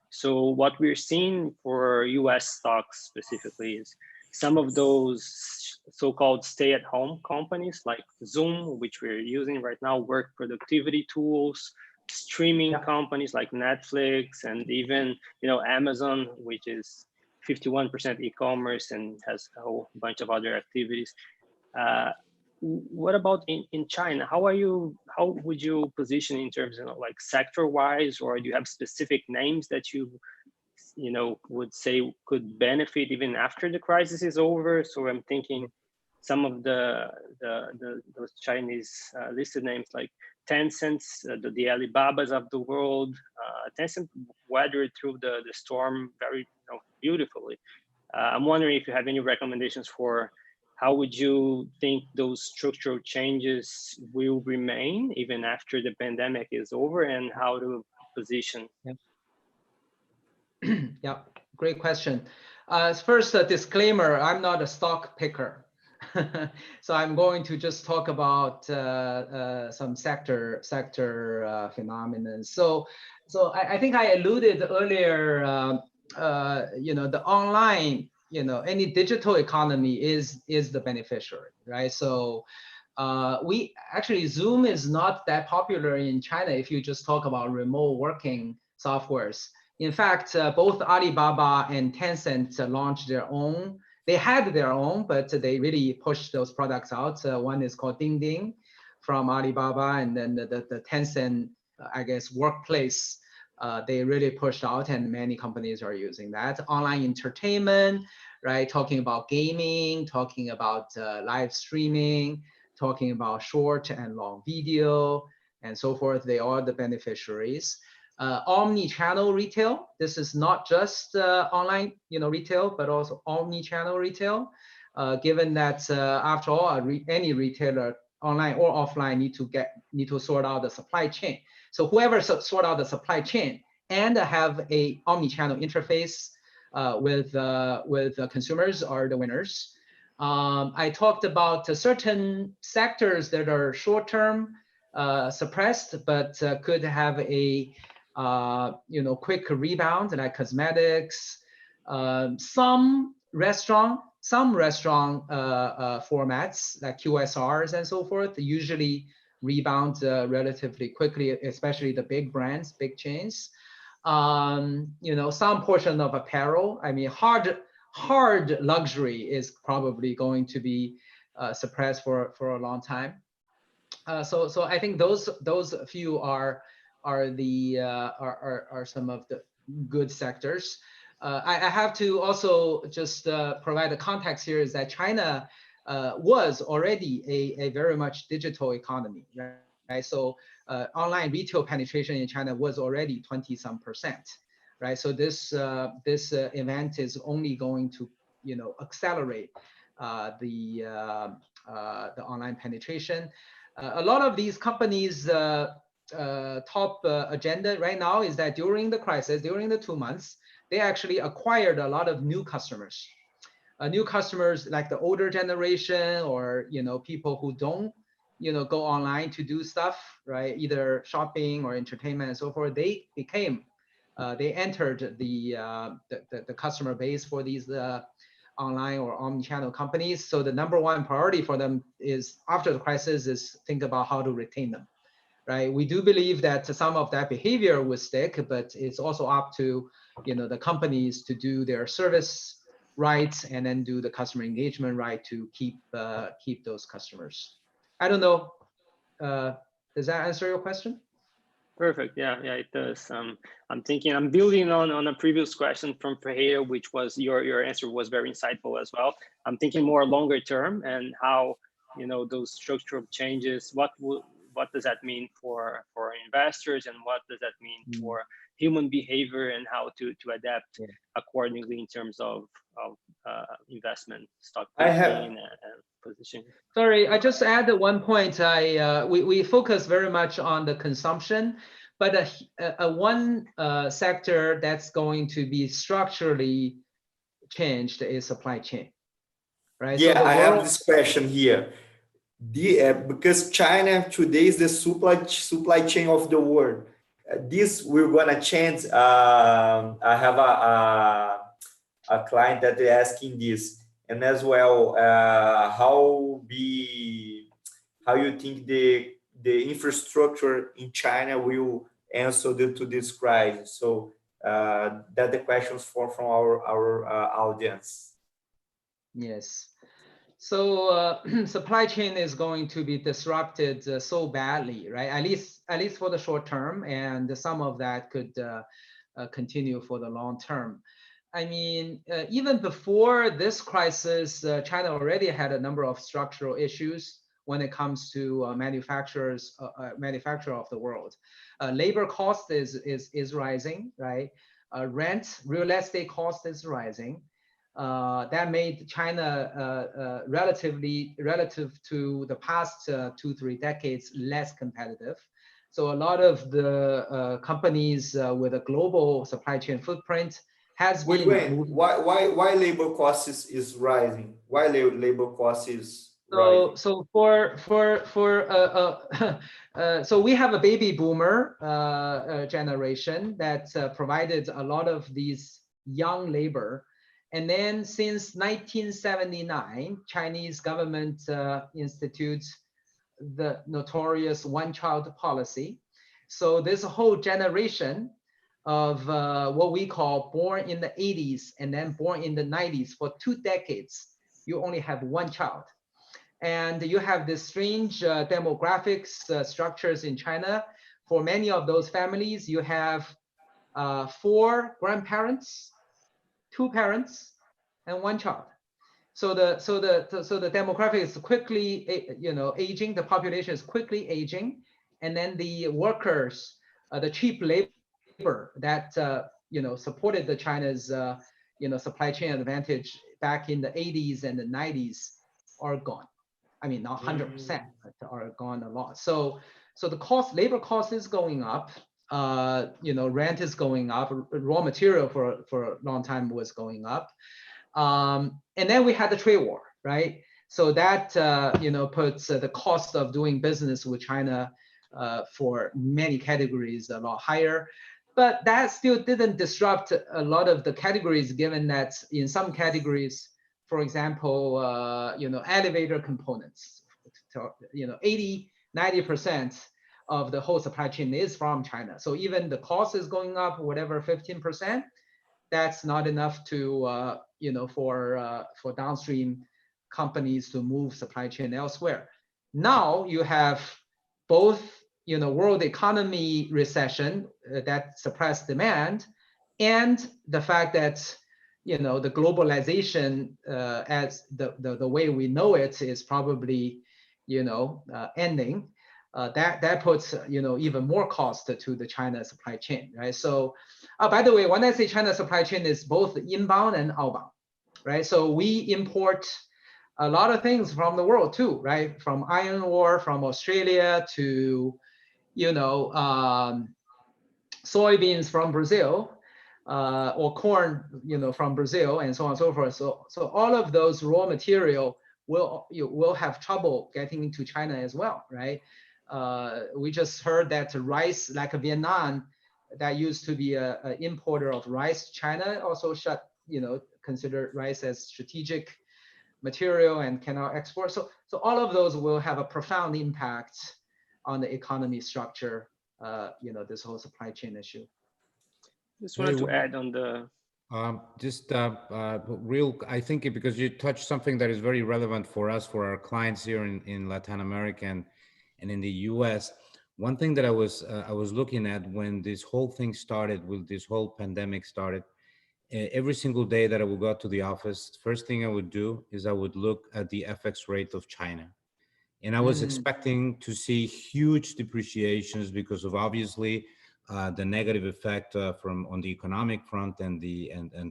Speaker 6: So what we're seeing for US stocks specifically is some of those so-called stay-at-home companies like Zoom, which we're using right now, work productivity tools, streaming companies like Netflix, and even Amazon, which is 51% e-commerce and has a whole bunch of other activities. What about in China? How would you position in terms of like sector-wise, or do you have specific names that you would say could benefit even after the crisis is over? So I'm thinking some of those Chinese listed names like Tencent, the Alibabas of the world. Tencent weathered through the storm very beautifully. I'm wondering if you have any recommendations for how would you think those structural changes will remain even after the pandemic is over, and how to position?
Speaker 3: Yeah, great question. First, a disclaimer, I'm not a stock picker. So I'm going to just talk about some sector phenomena. So I think I alluded earlier, the online, any digital economy is the beneficiary, right? So we actually, Zoom is not that popular in China if you just talk about remote working softwares. In fact, both Alibaba and Tencent launched their own. They had their own, but they really pushed those products out. One is called Ding Ding from Alibaba, and then the Tencent, I guess, workplace, they really pushed out, and many companies are using that. Online entertainment, right? Talking about gaming, talking about live streaming, talking about short and long video, and so forth. They are the beneficiaries. Omni-channel retail. This is not just online, retail, but also omni-channel retail. Given that after all, any retailer, online or offline, need to sort out the supply chain. So whoever sort out the supply chain and have a omni-channel interface with consumers are the winners. I talked about certain sectors that are short-term suppressed, but could have a quick rebound, like cosmetics, some restaurant formats like QSRs and so forth usually rebound relatively quickly, especially the big brands, big chains. Some portion of apparel. I mean, hard luxury is probably going to be suppressed for a long time. So I think those few are some of the good sectors. I have to also just provide the context here is that China was already a very much digital economy, right? So online retail penetration in China was already 20-some%, right? So this event is only going to accelerate the online penetration. A lot of these companies' top agenda right now is that during the crisis, during the 2 months, they actually acquired a lot of new customers. New customers like the older generation, or people who don't go online to do stuff, right? Either shopping or entertainment and so forth. They entered the customer base for these online or omni-channel companies. So the number one priority for them is, after the crisis, is think about how to retain them, right? We do believe that some of that behavior will stick, but it's also up to the companies to do their service right and then do the customer engagement right to keep those customers. I don't know. Does that answer your question?
Speaker 6: Perfect. Yeah, it does. I'm building on a previous question from Ferreira, which was your answer was very insightful as well. I'm thinking more longer term and how those structural changes. What does that mean for investors, and what does that mean for human behavior, and how to adapt accordingly in terms of investment, stock picking, and positioning?
Speaker 3: Sorry, I just add one point. We focus very much on the consumption, but one sector that's going to be structurally changed is supply chain, right?
Speaker 1: Yeah,
Speaker 3: so
Speaker 1: I have this question here. Because China today is the supply chain of the world. This we're gonna change. I have a client that is asking this, and as well, how you think the infrastructure in China will answer to this crisis? So that the questions from our audience.
Speaker 3: Yes. So supply chain is going to be disrupted so badly, right? At least for the short term, and some of that could continue for the long term. I mean, even before this crisis, China already had a number of structural issues when it comes to manufacturer of the world. Labor cost is rising, right? Real estate cost is rising. that made China relative to the past 2-3 decades less competitive. So a lot of the companies with a global supply chain footprint has been moving.
Speaker 1: Why labor cost is rising? Why labor cost is rising?
Speaker 3: So so we have a baby boomer generation that provided a lot of these young labor. And then since 1979, Chinese government institutes the notorious one-child policy. So this whole generation of what we call born in the 80s and then born in the 90s, for 2 decades, you only have one child. And you have this strange demographics structures in China. For many of those families, you have 4 grandparents, 2 parents, and 1 child. So the demographic is quickly, aging. The population is quickly aging, and then the workers, the cheap labor that supported the China's supply chain advantage back in the 80s and the 90s are gone. I mean, not 100%, but are gone a lot. So the labor cost is going up. Rent is going up. Raw material for a long time was going up. And then we had the trade war, right? So that puts the cost of doing business with China for many categories a lot higher. But that still didn't disrupt a lot of the categories, given that in some categories, for example, elevator components, 80-90% of the whole supply chain is from China. So even the cost is going up, whatever, 15%, that's not enough to, for downstream companies to move supply chain elsewhere. Now you have both, world economy recession that suppressed demand, and the fact that the globalization as the way we know it is probably ending. That puts even more cost to the China supply chain, right? So by the way, when I say China supply chain, is both inbound and outbound, right? So we import a lot of things from the world too, right? From iron ore from Australia to soybeans from Brazil, or corn, from Brazil, and so on and so forth. So all of those raw material will have trouble getting into China as well, right? We just heard that rice, like Vietnam, that used to be an importer of rice, China also considered rice as strategic material and cannot export. So all of those will have a profound impact on the economy structure, this whole supply chain issue.
Speaker 6: Just wanted to add on the
Speaker 4: I think because you touched something that is very relevant for us, for our clients here in Latin America and in the US. One thing that I was looking at when this whole thing started, with this whole pandemic started, every single day that I would go to the office, first thing I would do is I would look at the FX rate of China. And I was expecting to see huge depreciations because of obviously the negative effect on the economic front and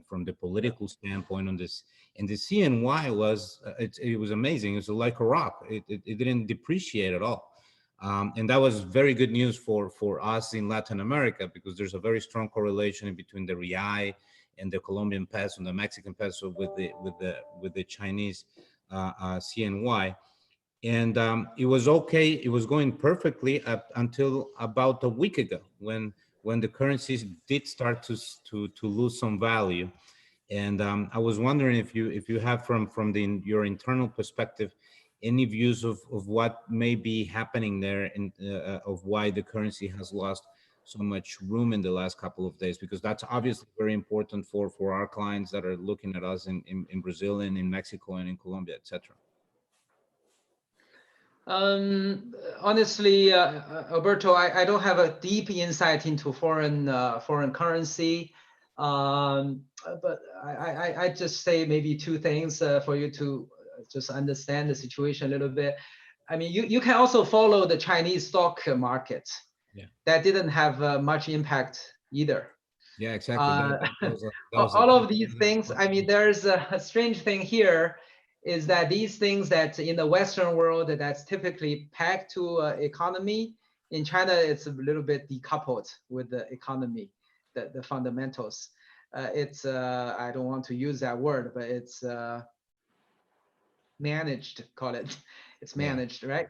Speaker 4: from the political standpoint on this. And the CNY was it was amazing. It was like a rock. It didn't depreciate at all. And that was very good news for us in Latin America, because there's a very strong correlation between the real and the Colombian peso and the Mexican peso with the Chinese CNY. And it was okay. It was going perfectly up until about a week ago, when the currencies did start to lose some value. And I was wondering if you have from your internal perspective any views of what may be happening there, and of why the currency has lost so much room in the last couple of days, because that's obviously very important for our clients that are looking at us in Brazil and in Mexico and in Colombia, etc.
Speaker 3: Honestly, Alberto, I don't have a deep insight into foreign currency, but I just say maybe 2 things for you to just understand the situation a little bit. I mean, you can also follow the Chinese stock market.
Speaker 4: Yeah.
Speaker 3: That didn't have much impact either.
Speaker 4: Yeah, exactly.
Speaker 3: All of these things, I mean, there's a strange thing here is that these things that in the Western world that's typically pegged to economy, in China, it's a little bit decoupled with the economy, the fundamentals. It's, I don't want to use that word, but it's managed, call it. It's managed, right?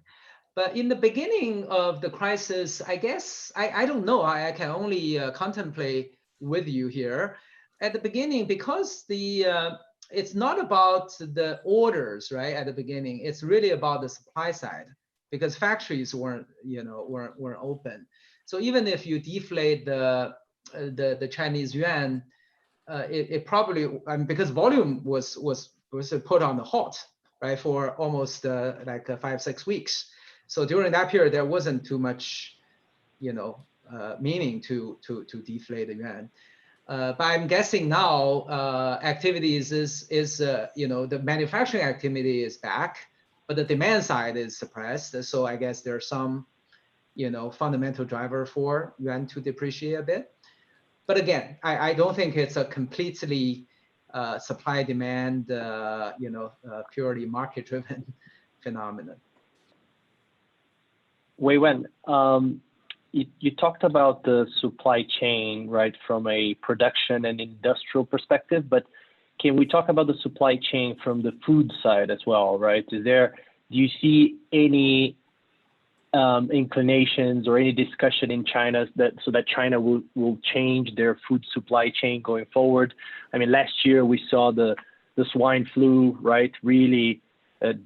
Speaker 3: But in the beginning of the crisis, I guess, I don't know, I can only contemplate with you here. At the beginning, because it's not about the orders, right? At the beginning, it's really about the supply side, because factories weren't open. So even if you deflate the Chinese yuan, it probably, I mean, because volume was put on the halt, right, for almost like 5-6 weeks. So during that period, there wasn't too much, meaning to deflate the yuan. But I'm guessing now activities is the manufacturing activity is back, but the demand side is suppressed. So I guess there's some fundamental driver for yuan to depreciate a bit. But again, I don't think it's a completely supply demand purely market driven phenomenon.
Speaker 2: Weiwen, you talked about the supply chain, right, from a production and industrial perspective, but can we talk about the supply chain from the food side as well, right? Do you see any inclinations or any discussion in China that China will change their food supply chain going forward? I mean, last year we saw the swine flu, right, really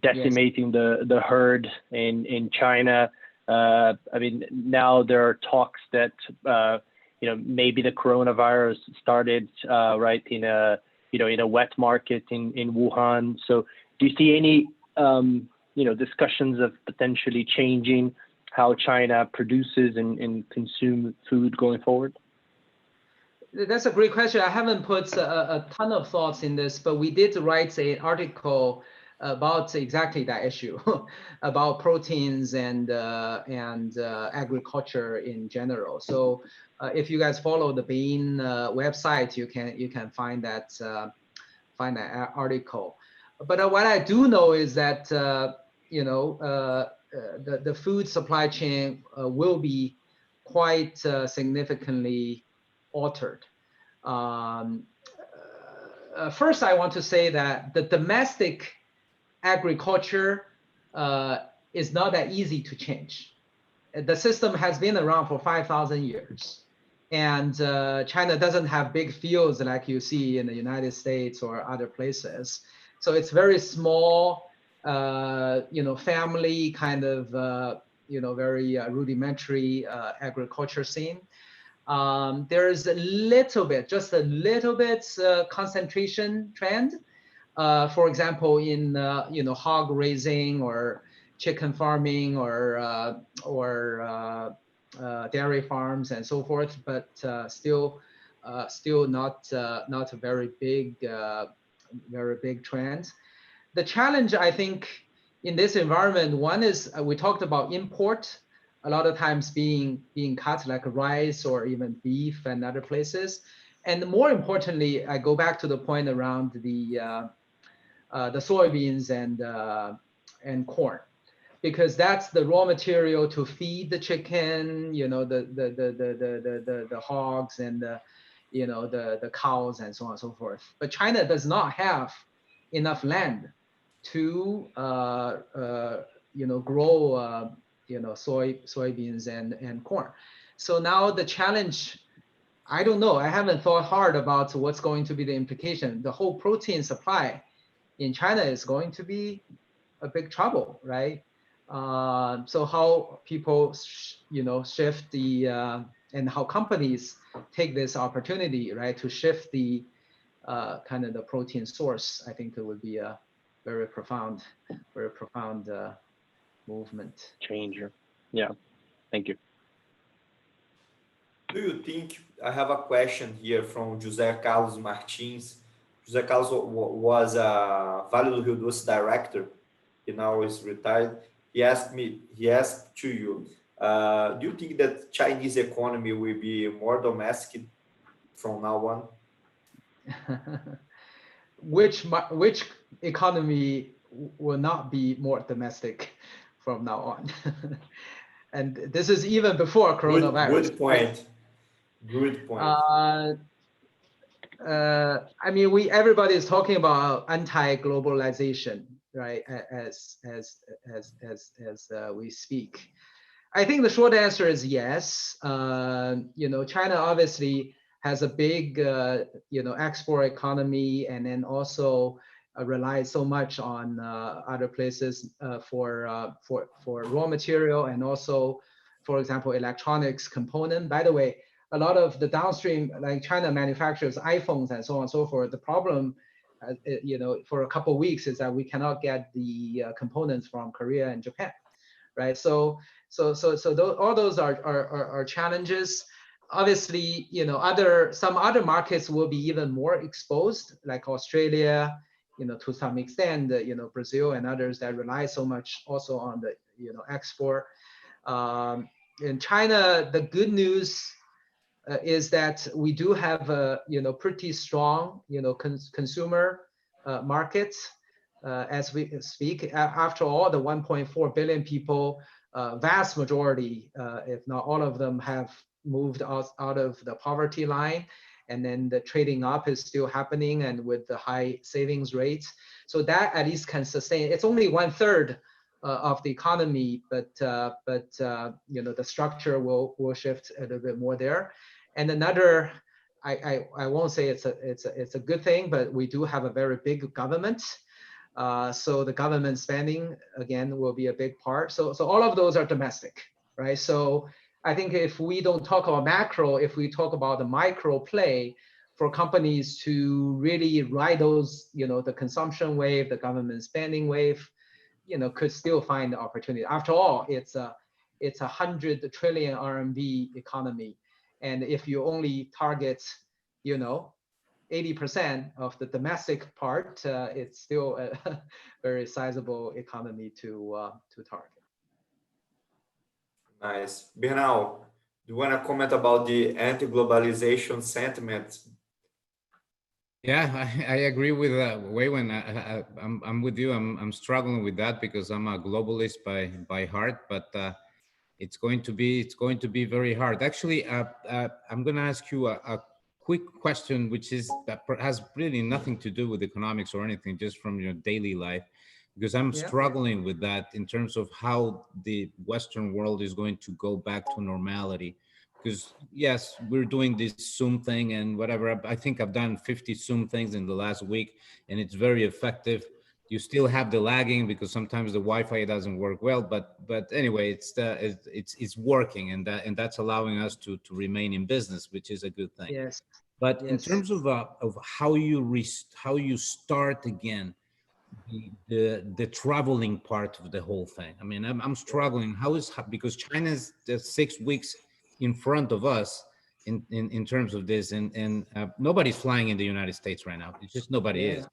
Speaker 2: decimating the herd in China. I mean, now there are talks that maybe the coronavirus started right in a wet market in Wuhan. So do you see any discussions of potentially changing how China produces and consumes food going forward?
Speaker 3: That's a great question. I haven't put a ton of thoughts in this, but we did write an article about exactly that issue, about proteins and agriculture in general. So if you guys follow the Bain website, you can find that article. But what I do know is that the food supply chain will be quite significantly altered. First, I want to say that the domestic agriculture is not that easy to change. The system has been around for 5,000 years. And China doesn't have big fields like you see in the United States or other places. So it's very small, family kind of, very rudimentary agriculture scene. There's just a little bit concentration trend. For example, in hog raising or chicken farming or dairy farms and so forth, but still not a very big trend. The challenge, I think, in this environment, one is we talked about import a lot of times being cut, like rice or even beef and other places. And more importantly, I go back to the point around the soybeans and corn, because that's the raw material to feed the chicken, the hogs and the cows and so on and so forth. But China does not have enough land to grow soybeans and corn. So now the challenge, I don't know, I haven't thought hard about what's going to be the implication. The whole protein supply in China is going to be a big trouble, right? So how people, shift and how companies take this opportunity, right, to shift the kind of the protein source, I think it would be a very profound movement.
Speaker 2: Changer. Yeah, thank you.
Speaker 1: Do you think, I have a question here from José Carlos Martins. José Carlos was a Vale do Rio Doce director. He now is retired. He asked to you, do you think that Chinese economy will be more domestic from now on?
Speaker 3: Which economy will not be more domestic from now on? And this is even before coronavirus.
Speaker 1: Good point. Good point.
Speaker 3: I mean, everybody is talking about anti-globalization, right? As we speak. I think the short answer is yes. You know, China obviously has a big, you know, export economy, and then also relies so much on other places for raw material, and also, for example, electronics component. By the way, a lot of the downstream, like China manufactures iPhones and so on and so forth. The problem, you know, for a couple of weeks is that we cannot get the components from Korea and Japan, right? So all those are challenges. Obviously, you know, some other markets will be even more exposed, like Australia, you know, to some extent, you know, Brazil and others that rely so much also on the, you know, export. In China, the good news is that we do have a, you know, pretty strong, you know, consumer market as we speak. After all, the 1.4 billion people, vast majority, if not all of them, have moved out of the poverty line, and then the trading up is still happening, and with the high savings rates, so that at least can sustain. It's only 1/3 of the economy, but you know, the structure will shift a little bit more there. And another, I won't say it's a good thing, but we do have a very big government. So the government spending again will be a big part. So all of those are domestic, right? So I think if we don't talk about macro, if we talk about the micro play for companies to really ride those, you know, the consumption wave, the government spending wave, you know, could still find the opportunity. After all, it's a 100 trillion RMB economy, and if you only target, you know, 80% of the domestic part, it's still a very sizable economy to target.
Speaker 1: Nice. Bernal, do you want to comment about the anti-globalization sentiment?
Speaker 4: Yeah, I agree with Weiwen. I'm with you. I'm struggling with that because I'm a globalist by heart, but it's going to be very hard. Actually, I'm going to ask you a quick question, which is that has really nothing to do with economics or anything, just from your daily life, because I'm struggling with that in terms of how the Western world is going to go back to normality. Because yes, we're doing this Zoom thing and whatever. I think I've done 50 Zoom things in the last week, and it's very effective. You still have the lagging because sometimes the Wi-Fi doesn't work well, but anyway, it's working, and that's allowing us to remain in business, which is a good thing.
Speaker 3: Yes.
Speaker 4: But in terms of how you start again, the traveling part of the whole thing. I mean, I'm struggling. Because China's just 6 weeks in front of us in terms of this, and nobody's flying in the United States right now. It's just nobody is.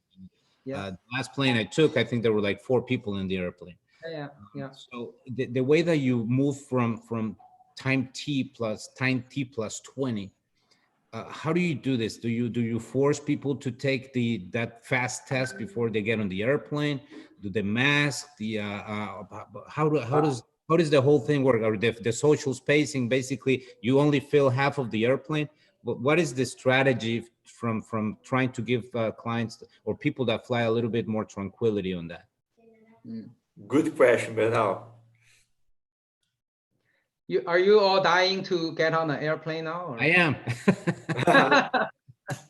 Speaker 3: Yeah.
Speaker 4: The last plane I took, I think there were like 4 people in the airplane.
Speaker 3: Yeah.
Speaker 4: So the way that you move from time t plus 20, how do you do this? Do you force people to take that fast test before they get on the airplane? Do they mask how does the whole thing work? Or the social spacing, basically you only fill half of the airplane? What is the strategy from trying to give clients or people that fly a little bit more tranquility on that?
Speaker 1: Good question, Bernal.
Speaker 3: Are you all dying to get on an airplane now? Or?
Speaker 4: I am.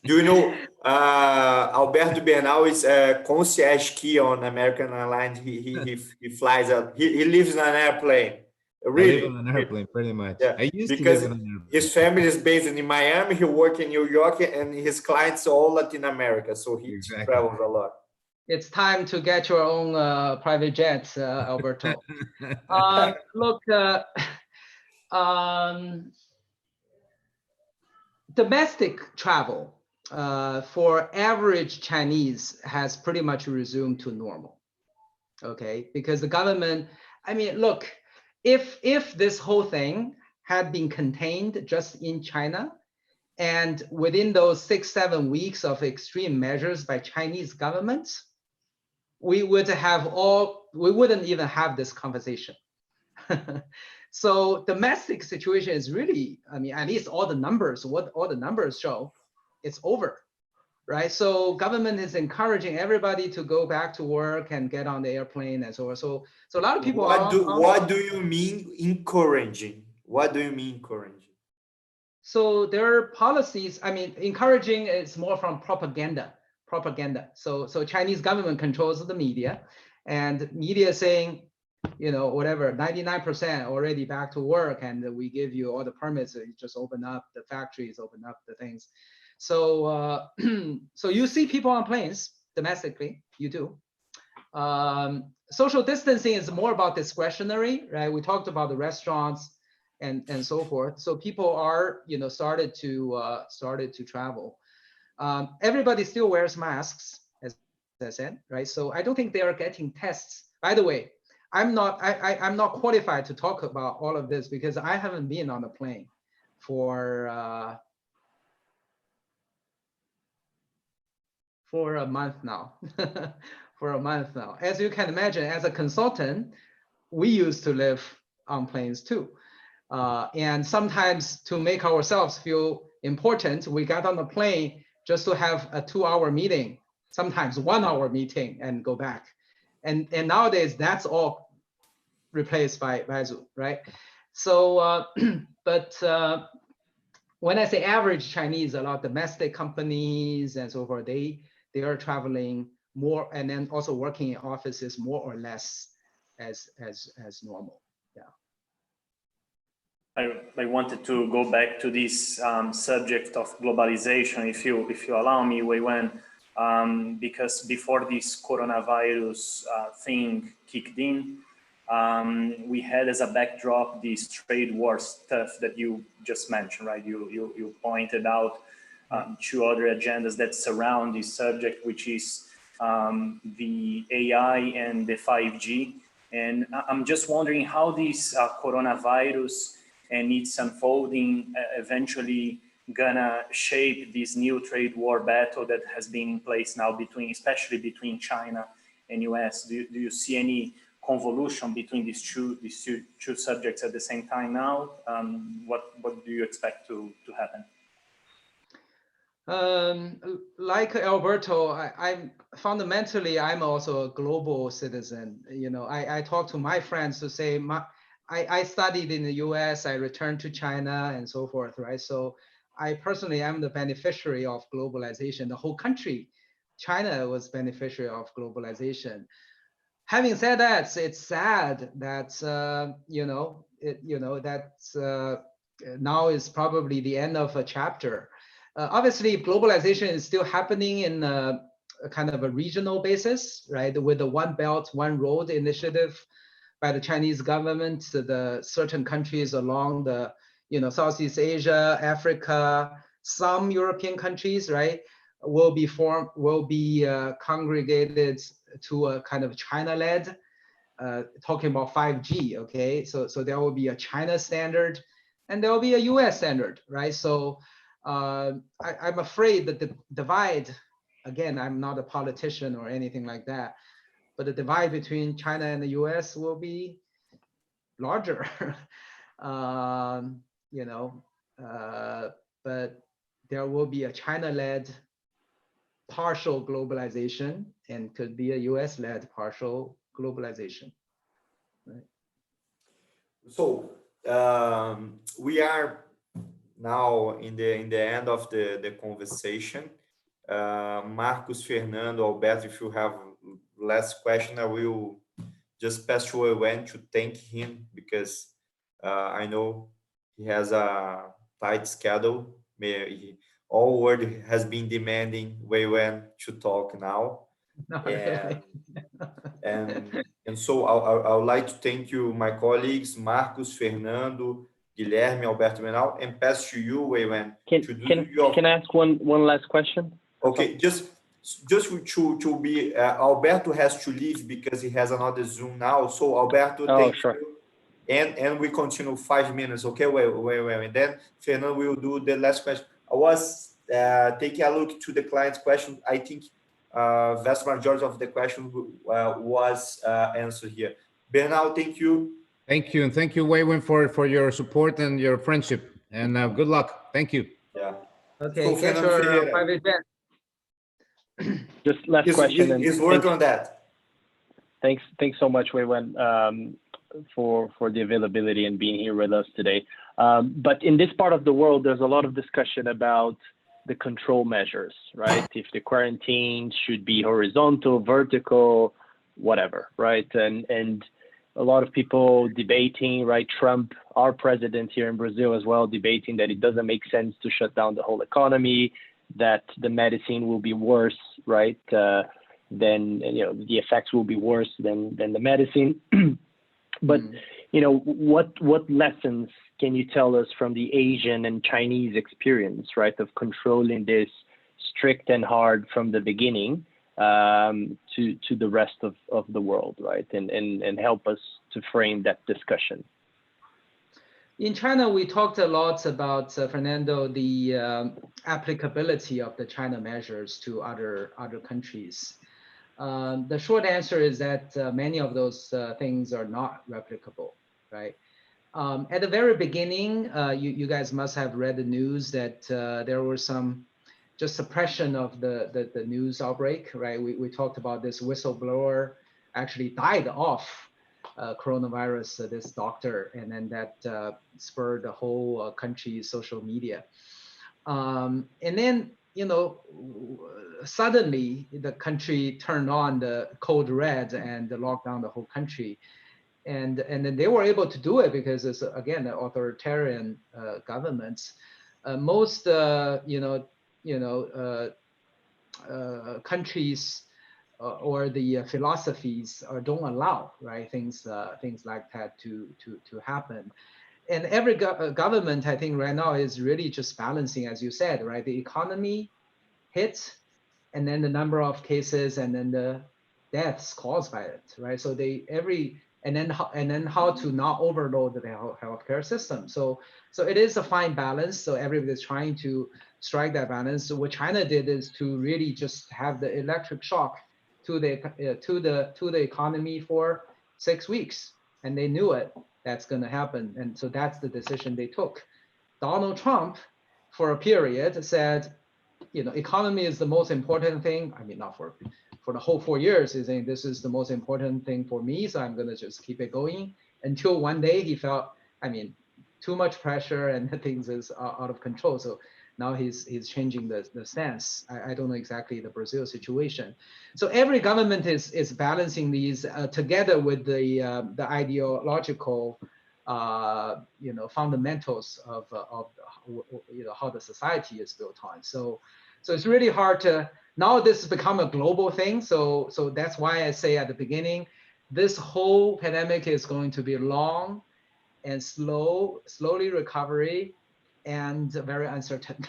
Speaker 1: Do you know Alberto Bernal is a concierge key on American Airlines? He flies out. He lives in an airplane. Really?
Speaker 4: I live on an airplane, pretty much.
Speaker 1: Yeah,
Speaker 4: I used
Speaker 1: because
Speaker 4: to live on an airplane.
Speaker 1: His family is based in Miami. He works in New York, and his clients are all Latin America, so he travels a lot.
Speaker 3: It's time to get your own private jet, Alberto. Look, domestic travel for average Chinese has pretty much resumed to normal. Okay, because the government, I mean, look, if this whole thing had been contained just in China, And within those 6-7 weeks of extreme measures by Chinese government, we wouldn't even have this conversation. So domestic situation is really, I mean, at least all the numbers, what all the numbers show, it's over, right? So government is encouraging everybody to go back to work and get on the airplane and so on. So a lot of people
Speaker 1: what do you mean encouraging? What do you mean encouraging?
Speaker 3: So their policies, I mean, encouraging is more from propaganda. So Chinese government controls the media, and media saying, you know, whatever, 99% already back to work, and we give you all the permits. You just open up the factories, open up the things. So so you see people on planes domestically, you do. Social distancing is more about discretionary, right? We talked about the restaurants and so forth. So people are, you know, started to travel. Everybody still wears masks, as I said, right? So I don't think they are getting tests. By the way, I'm not qualified to talk about all of this because I haven't been on a plane for a month now. For a month now. As you can imagine, as a consultant, we used to live on planes too. And sometimes to make ourselves feel important, we got on the plane just to have a 2-hour meeting, sometimes 1-hour meeting and go back. And nowadays that's all replaced by Zoom, right? So, but when I say average Chinese, a lot of domestic companies and so forth, they are traveling more and then also working in offices more or less as normal.
Speaker 5: I wanted to go back to this subject of globalization, if you allow me, Weiwen, because before this coronavirus thing kicked in, we had as a backdrop this trade war stuff that you just mentioned, right? You pointed out 2 other agendas that surround this subject, which is the AI and the 5G. And I'm just wondering how this coronavirus and its unfolding eventually gonna shape this new trade war battle that has been in place now especially between China and US. Do you see any convolution between these two subjects at the same time now? What do you expect to happen?
Speaker 3: Like Alberto, I'm fundamentally, I'm also a global citizen. You know, I talk to my friends to say, I studied in the US, I returned to China and so forth, right? So I personally am the beneficiary of globalization. The whole country, China was beneficiary of globalization. Having said that, it's sad that, now is probably the end of a chapter. Obviously, globalization is still happening in a kind of a regional basis, right? With the One Belt, One Road initiative by the Chinese government, the certain countries along the, Southeast Asia, Africa, some European countries, right, will be congregated to a kind of China-led, talking about 5G, okay? So there will be a China standard and there will be a US standard, right? So I'm afraid that the divide, again, I'm not a politician or anything like that, but the divide between China and the US will be larger, but there will be a China-led partial globalization and could be a US-led partial globalization. Right?
Speaker 1: So we are now in the end of the conversation. Marcos, Fernando, Alberto, if you have last question, I will just pass to Weiwen to thank him because I know he has a tight schedule. All world has been demanding Weiwen to talk now. And so I would like to thank you, my colleagues, Marcos, Fernando, Guilherme, Alberto Menal, and pass to you, Weiwen.
Speaker 2: Can I ask one last question?
Speaker 1: Okay, just to be, Alberto has to leave because he has another Zoom now. So Alberto, thank you. And we continue 5 minutes, okay? Wait. And then Fernando will do the last question. I was taking a look to the client's question. I think vast majority of the question was answered here. Bernal, thank you.
Speaker 4: Thank you, and thank you, Weiwen, for your support and your friendship. And good luck. Thank you.
Speaker 1: Yeah.
Speaker 3: Okay,
Speaker 1: So
Speaker 3: get
Speaker 1: Fernando
Speaker 3: your
Speaker 1: Ferreira.
Speaker 3: private jet.
Speaker 2: Just last question. And
Speaker 1: He's working on that.
Speaker 2: Thanks so much, Weiwen, for the availability and being here with us today. But in this part of the world, there's a lot of discussion about the control measures, right? If the quarantine should be horizontal, vertical, whatever, right? And a lot of people debating, right? Trump, our president here in Brazil as well, debating that it doesn't make sense to shut down the whole economy, that the medicine will be worse, right? Then, you know, the effects will be worse than the medicine. But, you know, what lessons can you tell us from the Asian and Chinese experience, right, of controlling this strict and hard from the beginning to the rest of the world, right? And help us to frame that discussion.
Speaker 3: In China, we talked a lot about, Fernando, the applicability of the China measures to other countries. The short answer is that many of those things are not replicable, right? At the very beginning, you guys must have read the news that there were some just suppression of the news outbreak, right? We talked about this whistleblower actually died off coronavirus, this doctor, and then that spurred the whole country's social media. And then, you know, suddenly the country turned on the code red and locked down the whole country. And then they were able to do it because it's, again, an authoritarian governments. Most, countries or the philosophies don't allow, right, things like that to happen. And every government, I think right now is really just balancing, as you said, right? The economy hits, and then the number of cases, and then the deaths caused by it, right? So and then how to not overload the healthcare system. So it is a fine balance. So everybody's trying to strike that balance. So what China did is to really just have the electric shock to the economy for 6 weeks, and they knew that's going to happen, and so that's the decision they took. Donald Trump, for a period, said, you know, economy is the most important thing. I mean, not for the whole 4 years, he's saying this is the most important thing for me, so I'm going to just keep it going, until one day he felt, I mean, too much pressure and things is out of control. So now he's changing the stance. I don't know exactly the Brazil situation. So every government is balancing these together with the ideological fundamentals of how the society is built on. So it's really hard to, now this has become a global thing. So that's why I say at the beginning, this whole pandemic is going to be long and slowly recovery and very uncertain,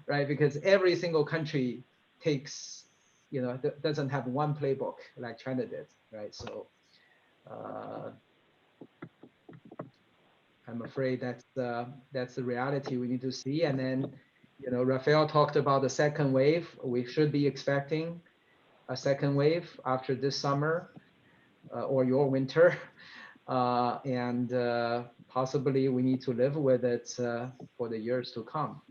Speaker 3: right? Because every single country takes, doesn't have one playbook like China did, right? So I'm afraid that's the reality we need to see. And then, Rafael talked about the second wave. We should be expecting a second wave after this summer or your winter. And possibly we need to live with it for the years to come.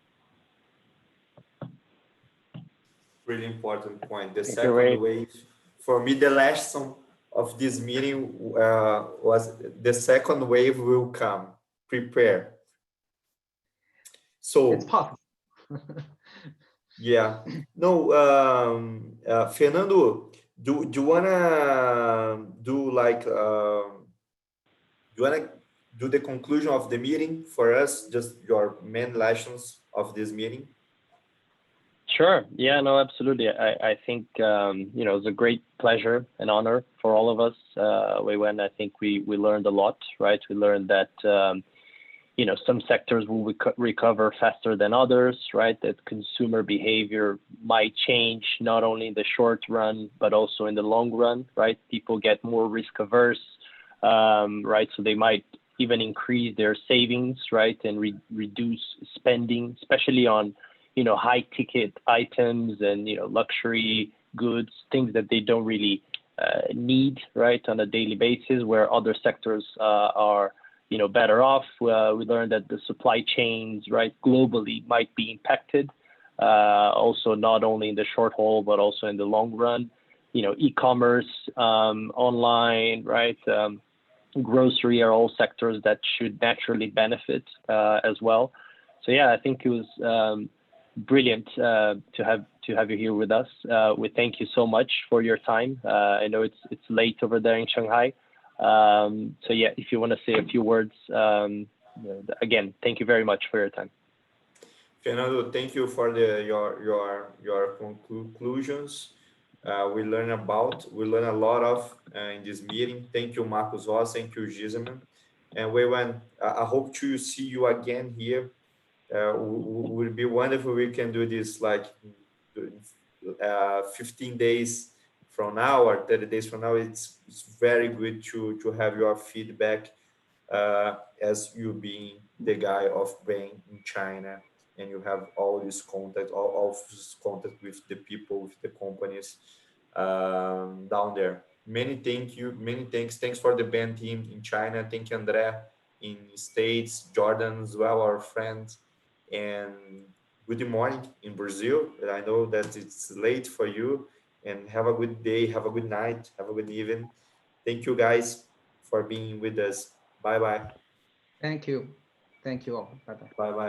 Speaker 1: Really important point. The second wave, for me, the lesson of this meeting was the second wave will come. Prepare. So
Speaker 3: it's possible.
Speaker 1: Yeah. No, Fernando, do you wanna do like do you wanna do the conclusion of the meeting for us? Just your main lessons of this meeting.
Speaker 2: Sure. Yeah. No. Absolutely. I think it's a great pleasure and honor for all of us. Weiwen, I think we learned a lot, right? We learned that some sectors will recover faster than others, right? That consumer behavior might change not only in the short run, but also in the long run, right? People get more risk averse, right? So they might even increase their savings, right? And reduce spending, especially on, high ticket items and, luxury goods, things that they don't really need, right, on a daily basis, where other sectors are, better off. We learned that the supply chains, right, globally might be impacted, also not only in the short haul, but also in the long run. E-commerce, online, right, grocery are all sectors that should naturally benefit as well. So yeah, I think it was brilliant to have you here with us. We thank you so much for your time. I know it's late over there in Shanghai. So yeah, if you want to say a few words, again, thank you very much for your time.
Speaker 1: Fernando, thank you for your conclusions. We learn a lot of in this meeting. Thank you, Marcos Ross. Thank you, Giseman. And Weiwen, I hope to see you again here. Would be wonderful. We can do this like 15 days from now or 30 days from now. It's very good to have your feedback as you being the guy of Bain in China, and you have all this contact, all this contact with the people, with the companies down there. Many thanks for the Bain team in China. Thank you, Andre, in States, Jordan as well, our friends, and good morning in Brazil. I know that it's late for you, and have a good day, have a good night, have a good evening. Thank you guys for being with us. Bye bye.
Speaker 3: Thank you. Thank you all. Bye-bye.
Speaker 1: Bye bye.